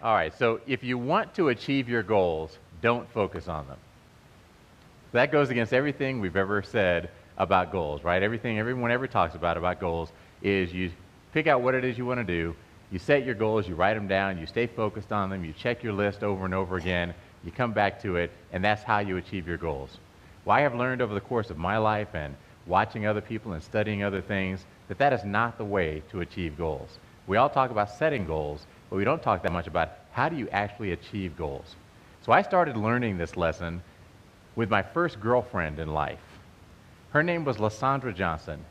All right, so if you want to achieve your goals, don't focus on them. That goes against everything we've ever said about goals, right? Everything everyone ever talks about goals is you pick out what it is you want to do, you set your goals, you write them down, you stay focused on them, you check your list over and over again, you come back to it, and that's how you achieve your goals. Well, I have learned over the course of my life and watching other people and studying other things that that is not the way to achieve goals. We all talk about setting goals, but we don't talk that much about how do you actually achieve goals. So I started learning this lesson with my first girlfriend in life. Her name was Lysandra Johnson.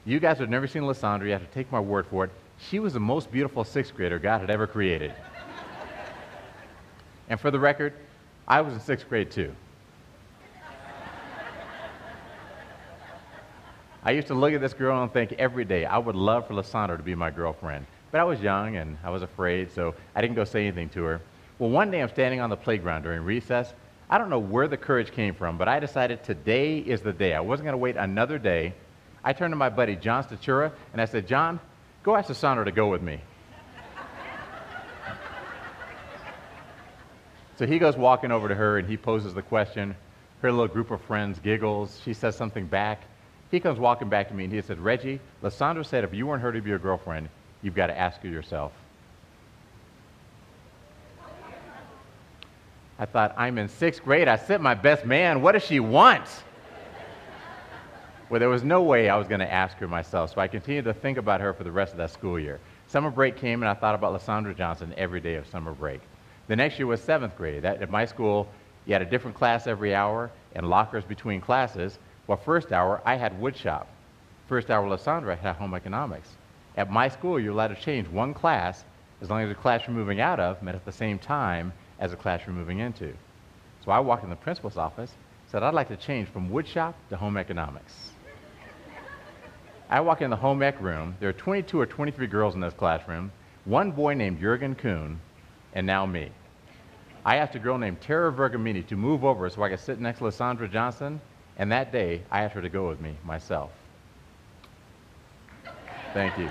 You guys have never seen Lysandra, you have to take my word for it. She was the most beautiful sixth grader God had ever created. And for the record, I was in sixth grade too. I used to look at this girl and think every day, I would love for Lysandra to be my girlfriend. But I was young and I was afraid, so I didn't go say anything to her. Well, one day I'm standing on the playground during recess. I don't know where the courage came from, but I decided today is the day. I wasn't going to wait another day. I turned to my buddy, John Statura, and I said, John, go ask Lysandra to go with me. So he goes walking over to her and he poses the question. Her little group of friends giggles. She says something back. He comes walking back to me and he said, Reggie, Lysandra said if you weren't her to be your girlfriend, you've got to ask her yourself. I thought, I'm in sixth grade, I sent my best man, what does she want? Well, there was no way I was going to ask her myself, so I continued to think about her for the rest of that school year. Summer break came and I thought about Lysandra Johnson every day of summer break. The next year was seventh grade. At my school, you had a different class every hour and lockers between classes. Well, first hour, I had wood shop. First hour, Lysandra had home economics. At my school, you're allowed to change one class as long as the class you're moving out of met at the same time as the class you're moving into. So I walked in the principal's office, said, I'd like to change from wood shop to home economics. I walk in the home ec room. There are 22 or 23 girls in this classroom, one boy named Jurgen Kuhn, and now me. I asked a girl named Tara Vergamini to move over so I could sit next to Lysandra Johnson, and that day, I asked her to go with me myself. Thank you.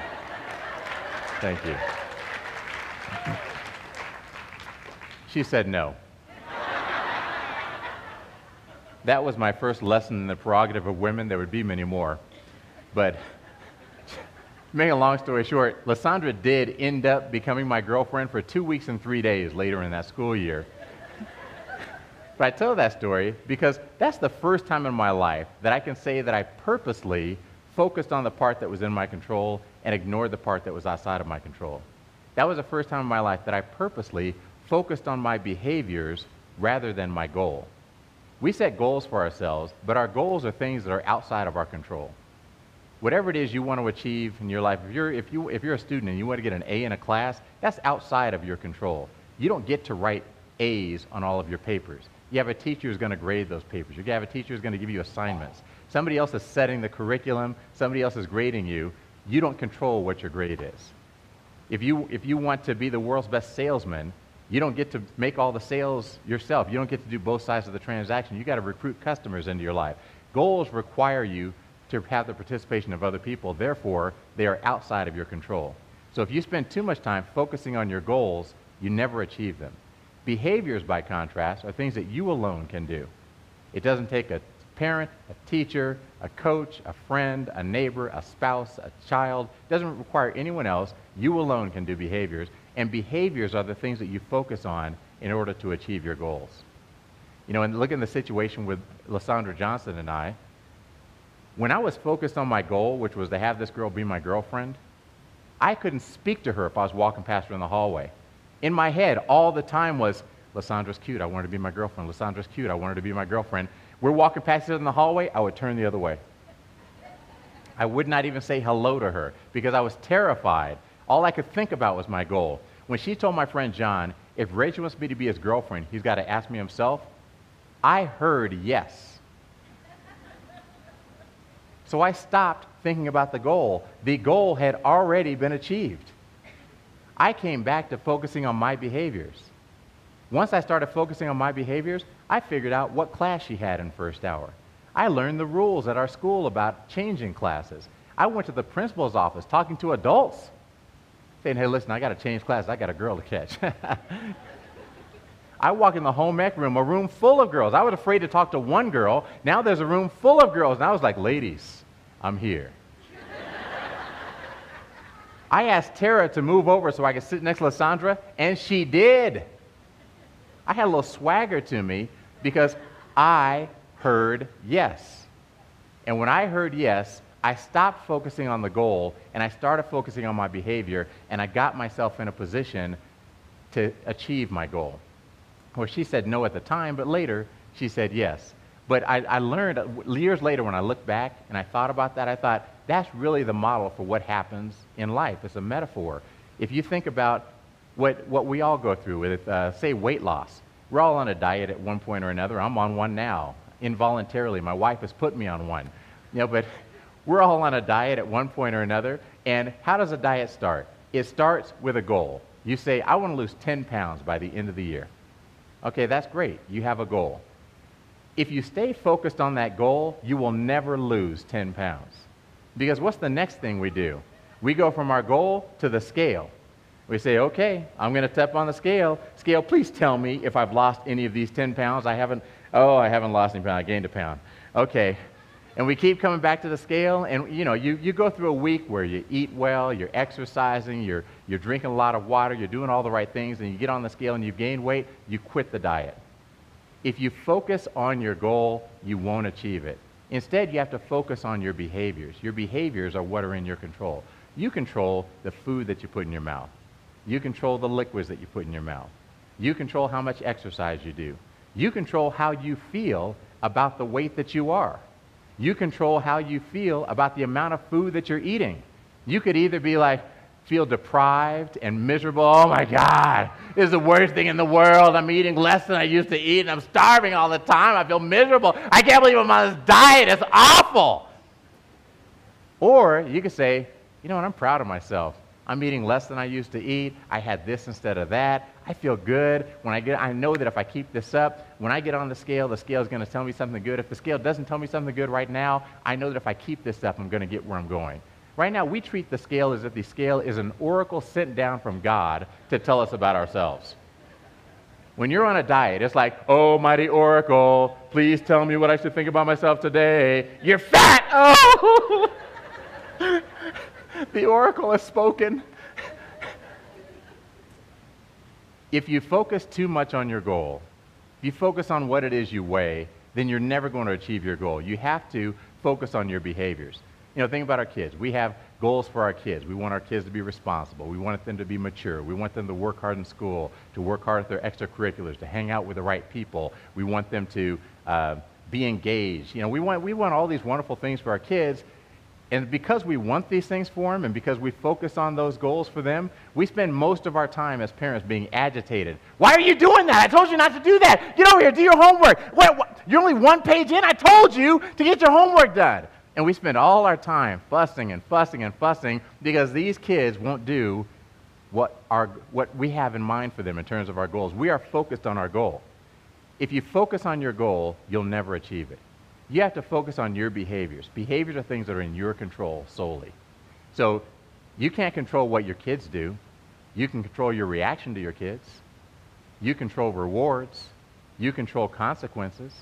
Thank you. She said no. That was my first lesson in the prerogative of women. There would be many more. But to make a long story short, Lysandra did end up becoming my girlfriend for 2 weeks and 3 days later in that school year. But I tell that story because that's the first time in my life that I can say that I purposely focused on the part that was in my control and ignored the part that was outside of my control. That was the first time in my life that I purposely focused on my behaviors rather than my goal. We set goals for ourselves, but our goals are things that are outside of our control. Whatever it is you want to achieve in your life, if you're a student and you want to get an A in a class, that's outside of your control. You don't get to write A's on all of your papers. You have a teacher who's going to grade those papers. You have a teacher who's going to give you assignments. Somebody else is setting the curriculum. Somebody else is grading you. You don't control what your grade is. If you want to be the world's best salesman, you don't get to make all the sales yourself. You don't get to do both sides of the transaction. You got to recruit customers into your life. Goals require you to have the participation of other people. Therefore, they are outside of your control. So if you spend too much time focusing on your goals, you never achieve them. Behaviors, by contrast, are things that you alone can do. It doesn't take a parent, a teacher, a coach, a friend, a neighbor, a spouse, a child. It doesn't require anyone else. You alone can do behaviors, and behaviors are the things that you focus on in order to achieve your goals. You know, and look at the situation with Lysandra Johnson and I. When I was focused on my goal, which was to have this girl be my girlfriend, I couldn't speak to her if I was walking past her in the hallway. In my head, all the time was, Lysandra's cute, I want her to be my girlfriend. Lysandra's cute, I want her to be my girlfriend. We're walking past her in the hallway, I would turn the other way. I would not even say hello to her because I was terrified. All I could think about was my goal. When she told my friend John, if Reggie wants me to be his girlfriend, he's got to ask me himself, I heard yes. So I stopped thinking about the goal. The goal had already been achieved. I came back to focusing on my behaviors. Once I started focusing on my behaviors, I figured out what class she had in first hour. I learned the rules at our school about changing classes. I went to the principal's office talking to adults. saying, hey, listen, I got to change classes. I got a girl to catch. I walk in the home ec room, a room full of girls. I was afraid to talk to one girl. Now there's a room full of girls. And I was like, ladies, I'm here. I asked Tara to move over so I could sit next to Lysandra, and she did. I had a little swagger to me because I heard yes. And when I heard yes, I stopped focusing on the goal, and I started focusing on my behavior, and I got myself in a position to achieve my goal. Well, she said no at the time, but later she said yes. But I learned years later when I looked back and I thought about that, I thought that's really the model for what happens in life. It's a metaphor. If you think about what we all go through with, say, weight loss. We're all on a diet at one point or another. I'm on one now, involuntarily. My wife has put me on one. But we're all on a diet at one point or another. And how does a diet start? It starts with a goal. You say, I want to lose 10 pounds by the end of the year. Okay, that's great. You have a goal. If you stay focused on that goal, you will never lose 10 pounds. Because what's the next thing we do? We go from our goal to the scale. We say, okay, I'm going to step on the scale. Scale, please tell me if I've lost any of these 10 pounds. I haven't lost any pounds. I gained a pound. Okay. And we keep coming back to the scale, and you go through a week where you eat well, you're exercising, you're drinking a lot of water, you're doing all the right things, and you get on the scale and you've gained weight, you quit the diet. If you focus on your goal, you won't achieve it. Instead, you have to focus on your behaviors. Your behaviors are what are in your control. You control the food that you put in your mouth. You control the liquids that you put in your mouth. You control how much exercise you do. You control how you feel about the weight that you are. You control how you feel about the amount of food that you're eating. You could either be like, feel deprived and miserable. Oh my God, this is the worst thing in the world. I'm eating less than I used to eat, and I'm starving all the time. I feel miserable. I can't believe I'm on this diet. It's awful. Or you could say, you know what, I'm proud of myself. I'm eating less than I used to eat. I had this instead of that. I feel good. I know that if I keep this up, when I get on the scale is going to tell me something good. If the scale doesn't tell me something good right now, I know that if I keep this up, I'm going to get where I'm going. Right now, we treat the scale as if the scale is an oracle sent down from God to tell us about ourselves. When you're on a diet, it's like, oh, mighty oracle, please tell me what I should think about myself today. You're fat! Oh! The oracle has spoken. If you focus too much on your goal, if you focus on what it is you weigh, then you're never going to achieve your goal. You have to focus on your behaviors. Think about our kids. We have goals for our kids. We want our kids to be responsible. We want them to be mature. We want them to work hard in school, to work hard at their extracurriculars, to hang out with the right people. We want them to be engaged. We want all these wonderful things for our kids. And because we want these things for them and because we focus on those goals for them, we spend most of our time as parents being agitated. Why are you doing that? I told you not to do that. Get over here, do your homework. What? You're only one page in? I told you to get your homework done. And we spend all our time fussing and fussing and fussing because these kids won't do what we have in mind for them in terms of our goals. We are focused on our goal. If you focus on your goal, you'll never achieve it. You have to focus on your behaviors. Behaviors are things that are in your control solely. So you can't control what your kids do. You can control your reaction to your kids. You control rewards. You control consequences.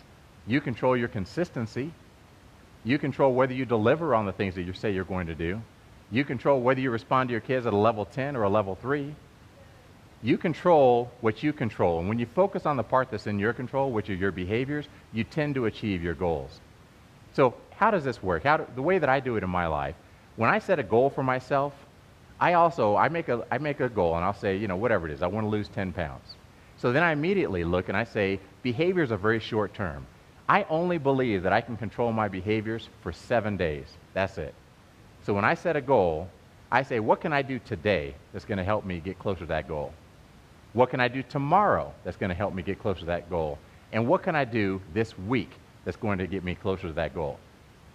You control your consistency. You control whether you deliver on the things that you say you're going to do. You control whether you respond to your kids at a level 10 or a level 3. You control what you control. And when you focus on the part that's in your control, which are your behaviors, you tend to achieve your goals. So how does this work? The way that I do it in my life, when I set a goal for myself, I make a goal and I'll say, whatever it is, I want to lose 10 pounds. So then I immediately look and I say, behaviors are very short term. I only believe that I can control my behaviors for 7 days. That's it. So when I set a goal, I say, what can I do today that's going to help me get closer to that goal? What can I do tomorrow that's going to help me get closer to that goal? And what can I do this week that's going to get me closer to that goal?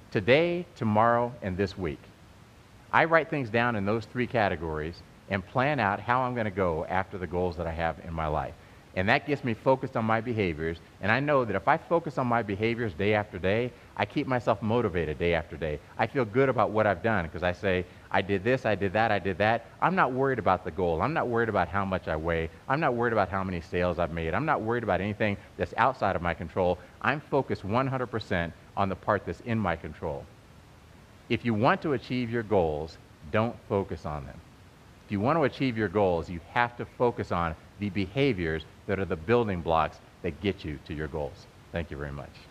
Today, tomorrow, and this week. I write things down in those 3 categories and plan out how I'm going to go after the goals that I have in my life. And that gets me focused on my behaviors. And I know that if I focus on my behaviors day after day, I keep myself motivated day after day. I feel good about what I've done because I say, I did this, I did that, I did that. I'm not worried about the goal. I'm not worried about how much I weigh. I'm not worried about how many sales I've made. I'm not worried about anything that's outside of my control. I'm focused 100% on the part that's in my control. If you want to achieve your goals, don't focus on them. If you want to achieve your goals, you have to focus on the behaviors that are the building blocks that get you to your goals. Thank you very much.